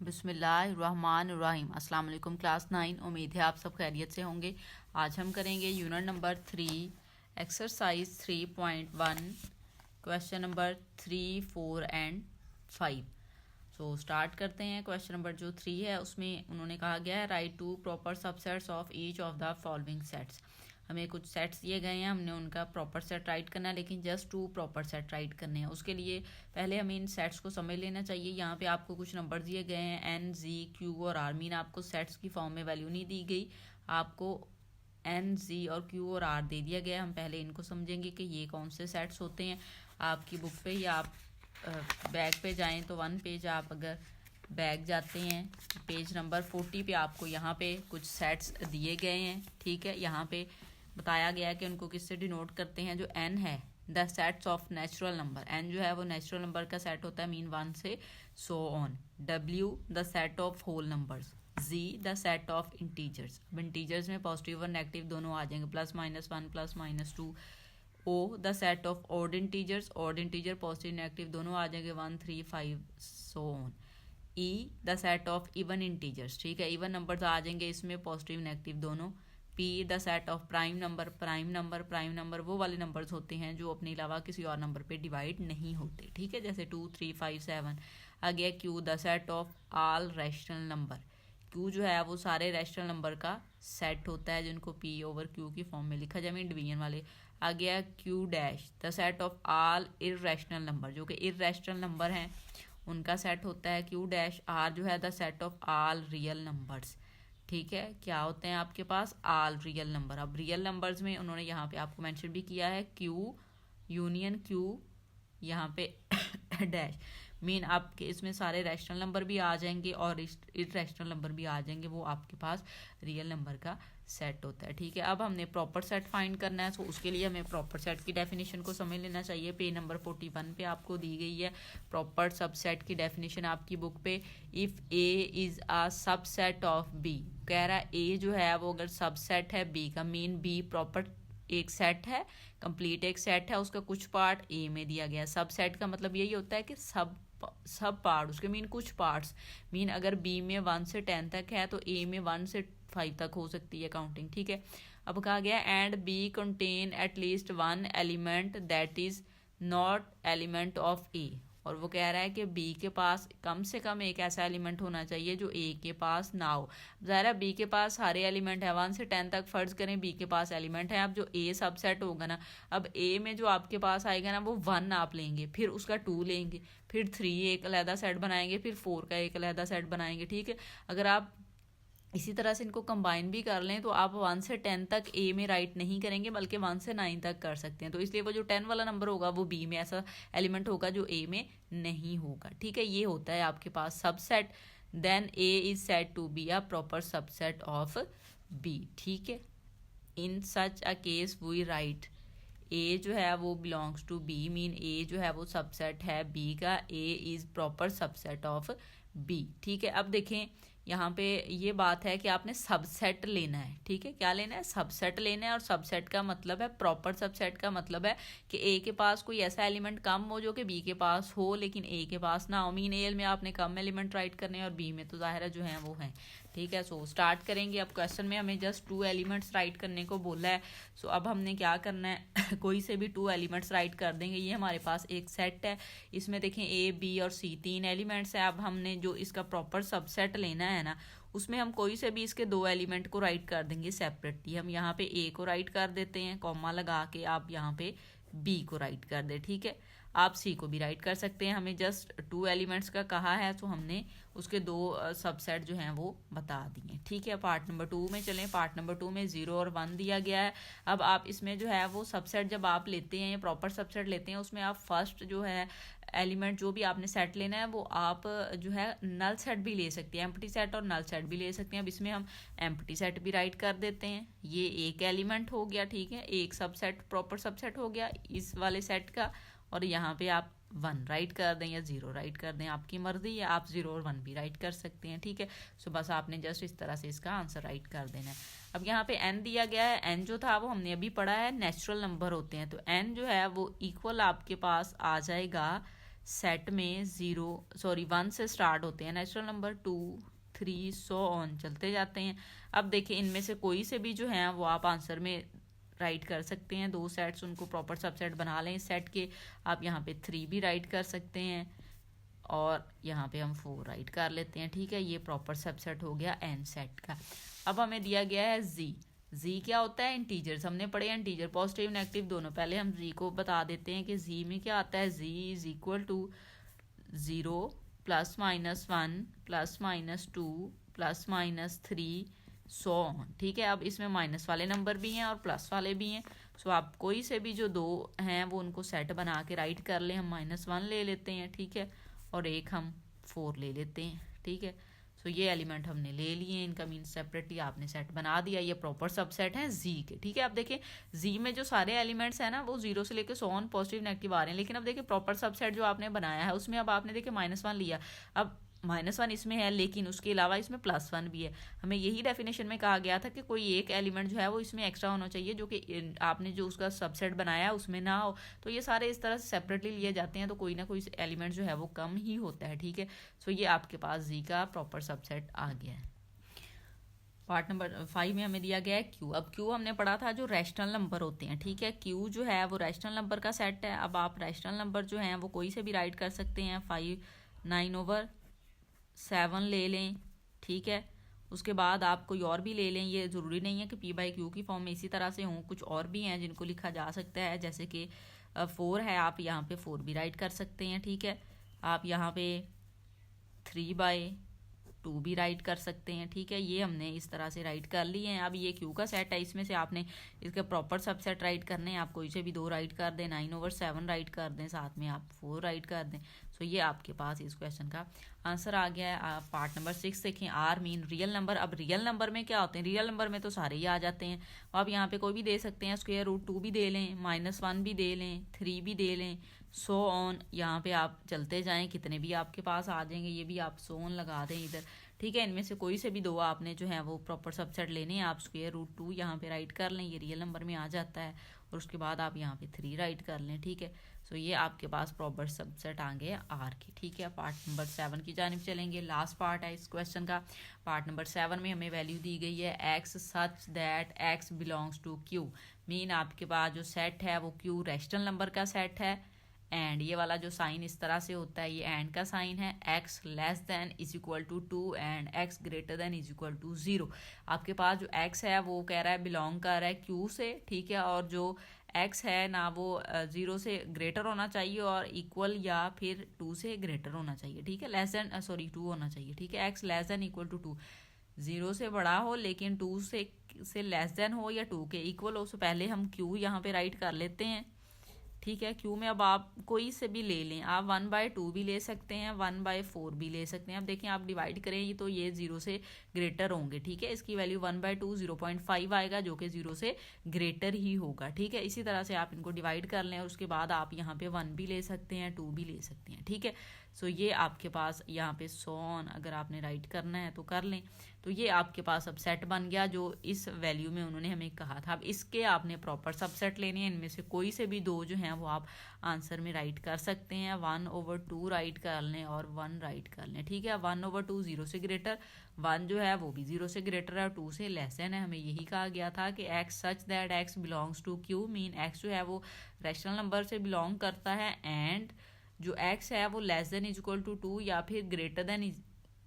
बिस्मिल्लाहिर्रहमानिर्रहीम। अस्सलाम वालेकुम क्लास 9। उम्मीद है आप सब खैरियत से होंगे। आज हम करेंगे unit number 3 exercise 3.1 question number 3, 4 and 5। So start करते हैं। क्वेश्चन नंबर जो 3 है उसमें उन्होंने कहा गया है write to proper subsets of each of the following sets. हमें कुछ सेट्स दिए गए हैं, हमने उनका प्रॉपर सेट राइट करना है, लेकिन जस्ट 2 प्रॉपर सेट राइट करने हैं। उसके लिए पहले हमें इन सेट्स को समझ लेना चाहिए। यहाँ पे आपको कुछ नंबर दिए गए हैं एन, जी, क्यू और आर। मीन आपको सेट्स की फॉर्म में वैल्यू नहीं दी गई, आपको एन, जी और क्यू और आर दे दिया गया। हम पहले इनको समझेंगे कि ये कौन से सेट्स होते हैं। आपकी बुक पे या आप बैग पे जाएं तो 1 पेज आप अगर बैग जाते हैं, पेज नंबर 40 पे आपको यहाँ पे कुछ सेट्स दिए गए हैं। ठीक है, यहाँ पे बताया गया है कि उनको किससे डिनोट करते हैं। जो एन है the sets of natural number, N जो है वो नेचुरल नंबर का सेट होता है, मीन 1 से so on. W the set of whole numbers, Z the set of integers. अब इंटीजर्स में पॉजिटिव और नेगेटिव दोनों आ जाएंगे, +-1 +-2। O the set of odd integers, odd integer positive negative दोनों आ जाएंगे, 1, 3, 5 so on. E the set of even integers, ठीक है, इवन नंबर्स आ जाएंगे इसमें पॉजिटिव नेगेटिव दोनों। P the set of prime number, prime number वो वाले नंबर्स होते हैं जो अपने अलावा किसी और नंबर पे डिवाइड नहीं होते। ठीक है, जैसे 2, 3, 5, 7। आ गया Q the set of all rational number. Q जो है वो सारे रैशनल नंबर का सेट होता है जिनको पी ओवर क्यू की फॉर्म में लिखा जाए, मीन डिवीजन वाले। आ गया Q dash the set of all irrational number, जो कि इररेशनल नंबर हैं उनका सेट होता है क्यू डैश। आर जो है the set of all real numbers. ठीक है, क्या होते हैं आपके पास ऑल रियल नंबर। अब रियल नंबर्स में उन्होंने यहाँ पे आपको मेंशन भी किया है क्यू यूनियन क्यू यहाँ पे डैश, मीन आपके इसमें सारे रैशनल नंबर भी आ जाएंगे और इररेशनल नंबर भी आ जाएंगे, वो आपके पास रियल नंबर का सेट होता है। ठीक है, अब हमने प्रॉपर सेट फाइंड करना है, तो उसके लिए हमें प्रॉपर सेट की डेफिनेशन को समझ लेना चाहिए। पेज नंबर 41 पे आपको दी गई है प्रॉपर सबसेट की डेफिनेशन आपकी बुक पे। If A is a subset of B, कह रहा है ए जो है वो अगर सबसेट है बी का, मीन बी प्रॉपर एक सेट है, कंप्लीट एक सेट है, उसका कुछ पार्ट ए में दिया गया। सब सेट का मतलब यही होता है कि सब पार्ट उसके, मीन कुछ पार्ट्स। मीन अगर बी में 1 से 10 तक है तो ए में 1 से 5 तक हो सकती है काउंटिंग। ठीक है, अब कहा गया and B contain at least 1 element that is not element of A. और वो कह रहा है कि बी के पास कम से कम एक ऐसा एलिमेंट होना चाहिए जो ए के पास ना हो। ज़ाहिर है बी के पास सारे एलिमेंट है, 1 से 10 तक फर्ज करें बी के पास एलिमेंट है। अब जो ए सबसेट होगा ना, अब ए में जो आपके पास आएगा ना वो 1 आप लेंगे, फिर उसका 2 लेंगे, फिर 3 एक अलहदा सेट बनाएंगे, फिर 4 का एक अलहदा सेट बनाएंगे। ठीक है, अगर आप इसी तरह से इनको कंबाइन भी कर लें तो आप 1 से 10 तक ए में राइट नहीं करेंगे, बल्कि 1 से 9 तक कर सकते हैं। तो इसलिए वो जो 10 वाला नंबर होगा वो बी में ऐसा एलिमेंट होगा जो ए में नहीं होगा। ठीक है, ये होता है आपके पास subset. Then A is said to be a proper subset of B. ठीक है, in such a case we write A जो है वो belongs to B, mean A जो है वो सबसेट है बी का, A is proper subset of B. ठीक है, अब देखें यहाँ पे ये बात है कि आपने सबसेट लेना है। ठीक है, क्या लेना है, सबसेट लेना है। और सबसेट का मतलब है, प्रॉपर सबसेट का मतलब है कि ए के पास कोई ऐसा एलिमेंट कम हो जो कि बी के पास हो लेकिन ए के पास ना हो। मीन ए में आपने कम एलिमेंट राइट करने हैं और बी में तो जाहिर है जो है वो हैं। ठीक है, सो स्टार्ट करेंगे। अब क्वेश्चन में हमें जस्ट 2 एलिमेंट्स राइट करने को बोला है। सो अब हमने क्या करना है कोई से भी 2 एलिमेंट्स राइट कर देंगे। ये हमारे पास एक सेट है, इसमें देखें ए, बी और सी 3 एलिमेंट्स है। अब हमने जो इसका प्रॉपर सबसेट लेना है ना, उसमें हम कोई से भी इसके 2 एलिमेंट को राइट कर देंगे सेपरेटली। हम यहाँ पे ए को राइट कर देते हैं, कॉमा लगा के आप यहाँ पे बी को राइट कर दे। ठीक है, आप सी को भी राइट कर सकते हैं। हमें जस्ट 2 एलिमेंट्स का कहा है तो हमने उसके 2 सबसेट जो हैं वो बता दिए। ठीक है, पार्ट नंबर 2 में चलें। पार्ट नंबर 2 में 0 और 1 दिया गया है। अब आप इसमें जो है वो सबसेट जब आप लेते हैं, प्रॉपर सबसेट लेते हैं, उसमें आप फर्स्ट जो है एलिमेंट जो भी आपने सेट लेना है वो आप जो है नल सेट भी ले सकते हैं, एम्प्टी सेट और नल सेट भी ले सकते हैं। अब इसमें हम एम्प्टी सेट भी राइट कर देते हैं। ये एक एलिमेंट हो गया, ठीक है, एक सबसेट प्रॉपर सबसेट हो गया इस वाले सेट का। और यहाँ पे आप 1 राइट कर दें या 0 राइट कर दें, आपकी मर्जी है, आप 0 और 1 भी राइट कर सकते हैं। ठीक है, सो बस आपने जस्ट इस तरह से इसका आंसर राइट कर देना है। अब यहाँ पे n दिया गया है, n जो था वो हमने अभी पढ़ा है नेचुरल नंबर होते हैं, तो n जो है वो इक्वल आपके पास आ जाएगा सेट में 1 से स्टार्ट होते हैं नेचुरल नंबर, 2 3 सो ऑन चलते जाते हैं। अब देखिए इनमें से कोई से भी जो है वो आप आंसर में राइट कर सकते हैं। 2 सेट्स उनको प्रॉपर सबसेट बना लें इस सेट के। आप यहाँ पे 3 भी राइट कर सकते हैं और यहाँ पे हम 4 राइट कर लेते हैं। ठीक है, ये प्रॉपर सबसेट हो गया एन सेट का। अब हमें दिया गया है जी क्या होता है? इंटीजर्स हमने पढ़े हैं, इंटीजर पॉजिटिव नेगेटिव दोनों। पहले हम जी को बता देते हैं कि जी में क्या आता है। G is equal to 0 +-1 +-2 +-3 so on. ठीक है, अब इसमें माइनस वाले नंबर भी हैं और प्लस वाले भी हैं। सो आप कोई से भी जो 2 हैं वो उनको सेट बना के राइट कर लें। हम -1 ले लेते हैं, ठीक है, और एक हम 4 ले लेते हैं। ठीक है, सो ये एलिमेंट हमने ले लिए, इनका मीन सेपरेटली आपने सेट बना दिया। ये प्रॉपर सबसेट है जी के। ठीक है, अब देखिए जी में जो सारे एलिमेंट्स हैं ना वो 0 से लेकर 100 ऑन पॉजिटिव नेगेटिव आ रहे हैं, लेकिन अब देखिए प्रॉपर सबसेट जो आपने बनाया है उसमें अब आपने देखिए -1 लिया। अब -1 इसमें है लेकिन उसके अलावा इसमें +1 भी है। हमें यही डेफिनेशन में कहा गया था कि कोई एक एलिमेंट जो है वो इसमें एक्स्ट्रा होना चाहिए जो कि आपने जो उसका सबसेट बनाया है उसमें ना हो। तो ये सारे इस तरह से सेपरेटली लिए जाते हैं, तो कोई ना कोई एलिमेंट जो है वो कम ही होता है। ठीक है, सो ये आपके पास जी का प्रॉपर सबसेट आ गया है। पार्ट नंबर 5 में हमें दिया गया है क्यू। अब क्यू हमने पढ़ा था जो रैशनल नंबर होते हैं। ठीक है, क्यू जो है वो रैशनल नंबर का सेट है। अब आप रैशनल नंबर जो है वो कोई से भी राइट कर सकते हैं। 5 9/7 ले लें। ठीक है, उसके बाद आप कोई और भी ले लें, ये ज़रूरी नहीं है कि P/Q की फॉर्म में इसी तरह से हों, कुछ और भी हैं जिनको लिखा जा सकता है। जैसे कि 4 है, आप यहाँ पे 4 भी राइट कर सकते हैं। ठीक है, आप यहाँ पे 3/2 भी राइट कर सकते हैं। ठीक है, ये हमने इस तरह से राइट कर लिए हैं। अब ये क्यू का सेट है, इसमें से आपने इसके प्रॉपर सबसेट राइट करने हैं। आप कोई से भी 2 राइट कर दें, 9/7 राइट कर दें, साथ में आप 4 राइट कर दें। सो ये आपके पास इस क्वेश्चन का आंसर आ गया है। पार्ट नंबर 6 देखें, आर मीन रियल नंबर। अब रियल नंबर में क्या होते हैं? रियल नंबर में तो सारे ही आ जाते हैं। आप यहाँ पे कोई भी दे सकते हैं, √2 भी दे लें, -1 भी दे लें, 3 भी दे लें, सो ऑन। यहाँ पे आप चलते जाएं, कितने भी आपके पास आ जाएंगे। ये भी आप सो ऑन लगा दें इधर। ठीक है, इनमें से कोई से भी 2 आपने जो है वो प्रॉपर सबसेट लेने हैं। आप √2 यहाँ पे राइट कर लें, ये रियल नंबर में आ जाता है, और उसके बाद आप यहाँ पे 3 राइट कर लें। ठीक है, सो ये आपके पास प्रॉपर सबसेट आ गए आर की। ठीक है, पार्ट नंबर 7 की जानिब चलेंगे। लास्ट पार्ट है इस क्वेश्चन का। पार्ट नंबर 7 में हमें वैल्यू दी गई है x such that x belongs to q। Mean आपके पास जो सेट है वो q रैशनल नंबर का सेट है। एंड ये वाला जो साइन इस तरह से होता है, ये एंड का साइन है। x < 2 and x < 0। आपके पास जो x है वो कह रहा है बिलोंग कर रहा है q से। ठीक है, और जो x है ना वो 0 से ग्रेटर होना चाहिए और इक्वल या फिर 2 से ग्रेटर होना चाहिए। ठीक है, 2 होना चाहिए। ठीक है, x < 2, 0 से बड़ा हो लेकिन 2 से लेस देन हो या 2 के इक्वल हो। सो पहले हम q यहाँ पे राइट कर लेते हैं। ठीक है, क्यू में अब आप कोई से भी ले लें, आप 1/2 भी ले सकते हैं, 1/4 भी ले सकते हैं। अब देखें आप डिवाइड करें तो ये 0 से ग्रेटर होंगे। ठीक है, इसकी वैल्यू 1/2 0.5 आएगा जो कि 0 से ग्रेटर ही होगा। ठीक है, इसी तरह से आप इनको डिवाइड कर लें और उसके बाद आप यहाँ पे 1 भी ले सकते हैं, 2 भी ले सकते हैं। ठीक है, सो ये आपके पास यहाँ पे सो ऑन अगर आपने राइट करना है तो कर लें। तो ये आपके पास अब सेट बन गया जो इस वैल्यू में उन्होंने हमें कहा था। अब इसके आपने प्रॉपर सबसेट लेने हैं, इनमें से कोई से भी 2 जो हैं वो आप आंसर में राइट कर सकते हैं। 1/2 राइट कर लें और 1 राइट कर लें। ठीक है, 1/2 0 से ग्रेटर, 1 जो है वो भी 0 से ग्रेटर है और 2 से लेस देन है। हमें यही कहा गया था कि x such that x belongs to q। Mean x जो है वो रैशनल नंबर से बिलोंग करता है एंड जो x है वो < 2 या फिर ग्रेटर देन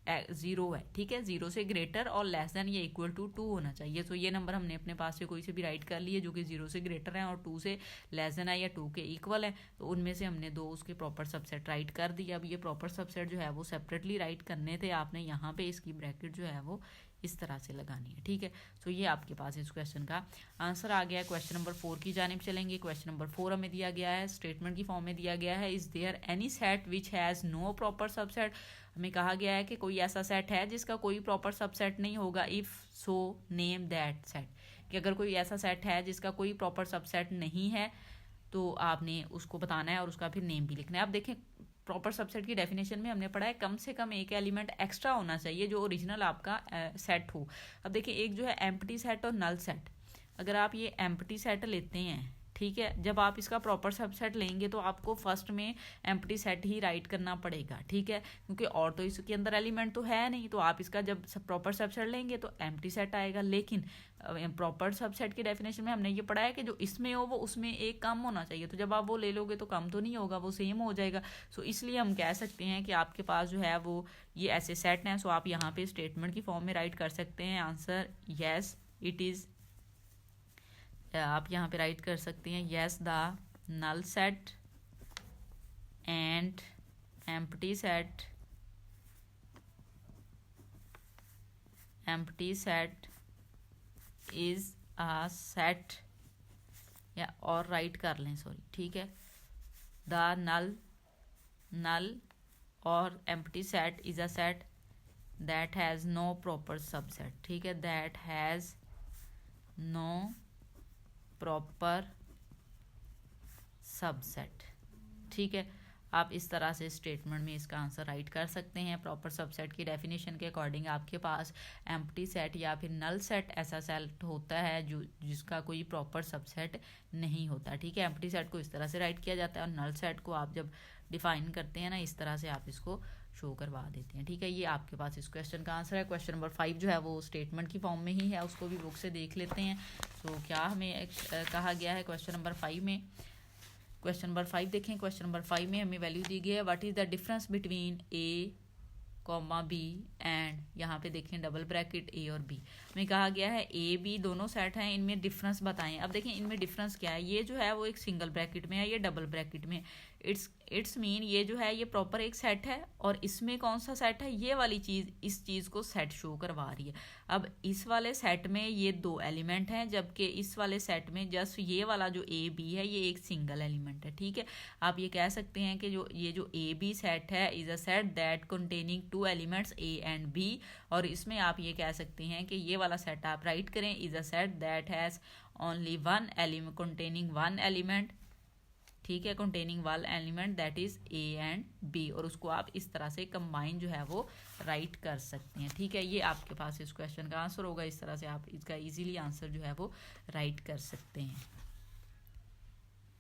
0 है। ठीक है, 0 से ग्रेटर और लेस देन या इक्वल टू 2 होना चाहिए। तो ये नंबर हमने अपने पास से कोई से भी राइट कर लिए जो कि 0 से ग्रेटर है और 2 से लेस देन है या 2 के इक्वल है। तो उनमें से हमने 2 उसके प्रॉपर सबसेट राइट कर दिए। अब ये प्रॉपर सबसेट जो है वो सेपरेटली राइट करने थे आपने। यहाँ पे इसकी ब्रैकेट जो है वो इस तरह से लगानी है। ठीक है, तो ये आपके पास इस क्वेश्चन का आंसर आ गया है। क्वेश्चन नंबर 4 की जानिब चलेंगे। क्वेश्चन नंबर 4 हमें दिया गया है, स्टेटमेंट की फॉर्म में दिया गया है, is there any set which has no proper subset. हमें कहा गया है कि कोई ऐसा सेट है जिसका कोई प्रॉपर सबसेट नहीं होगा। If so name that set, कि अगर कोई ऐसा सेट है जिसका कोई प्रॉपर सबसेट नहीं है तो आपने उसको बताना है और उसका फिर नेम भी लिखना है। अब देखें प्रॉपर सबसेट की डेफिनेशन में हमने पढ़ा है कम से कम एक एलिमेंट एक्स्ट्रा होना चाहिए जो ओरिजिनल आपका सेट हो। अब देखिए एक जो है एम्प्टी सेट और नल सेट। अगर आप ये एम्प्टी सेट लेते हैं, ठीक है। जब आप इसका प्रॉपर सबसेट लेंगे तो आपको फर्स्ट में एम्प्टी सेट ही राइट करना पड़ेगा, ठीक है, क्योंकि और तो इसके अंदर एलिमेंट तो है नहीं, तो आप इसका जब प्रॉपर सबसेट लेंगे तो एम्प्टी सेट आएगा। लेकिन प्रॉपर सबसेट की डेफिनेशन में हमने ये पढ़ा है कि जो इसमें हो वो उसमें एक कम होना चाहिए, तो जब आप वो ले लोगे तो कम तो नहीं होगा, वो सेम हो जाएगा। सो इसलिए हम कह सकते हैं कि आपके पास जो है वो ये ऐसे सेट हैं। सो आप यहाँ पे स्टेटमेंट की फॉर्म में राइट कर सकते हैं आंसर येस इट इज़। आप यहाँ पे राइट कर सकते हैं yes the null set and empty set is a set, या और राइट कर लें सॉरी, ठीक है, द नल और empty set is a set that has no proper subset, ठीक है, that has no proper subset, ठीक है। आप इस तरह से स्टेटमेंट में इसका आंसर राइट कर सकते हैं। प्रॉपर सबसेट की डेफिनेशन के अकॉर्डिंग आपके पास एम्प्टी सेट या फिर नल सेट ऐसा सेट होता है जो जिसका कोई प्रॉपर सबसेट नहीं होता, ठीक है। एम्प्टी सेट को इस तरह से राइट किया जाता है और नल सेट को आप जब डिफाइन करते हैं ना, इस तरह से आप इसको शो करवा देते हैं, ठीक है। ये आपके पास इस क्वेश्चन का आंसर है। क्वेश्चन नंबर 5 जो है वो स्टेटमेंट की फॉर्म में ही है, उसको भी बुक से देख लेते हैं। तो क्या हमें कहा गया है क्वेश्चन नंबर 5 में। क्वेश्चन नंबर 5 देखें। क्वेश्चन नंबर 5 में हमें वैल्यू दी गई है what is the difference between A comma B and, यहाँ पे देखें डबल ब्रैकेट ए और बी। हमें कहा गया है ए बी दोनों सेट हैं, इनमें डिफरेंस बताएं। अब देखें इनमें डिफरेंस क्या है, ये जो है वो एक सिंगल ब्रैकेट में है, ये डबल ब्रैकेट में। इट्स मीन ये जो है ये प्रॉपर एक सेट है, और इसमें कौन सा सेट है, ये वाली चीज़ इस चीज़ को सेट शो करवा रही है। अब इस वाले सेट में ये 2 एलिमेंट हैं, जबकि इस वाले सेट में जस्ट ये वाला जो ए बी है ये एक सिंगल एलिमेंट है, ठीक है। आप ये कह सकते हैं कि जो ए बी सेट है is a set that containing 2 elements A and B, और इसमें आप ये कह सकते हैं कि ये वाला सेट आप राइट करें is a set that has only one element containing one element, ठीक है, containing one element that is A and B, और उसको आप इस तरह से कंबाइन जो है वो राइट कर सकते हैं, ठीक है। ये आपके पास इस क्वेश्चन का आंसर होगा। इस तरह से आप इसका इजीली आंसर जो है वो राइट कर सकते हैं।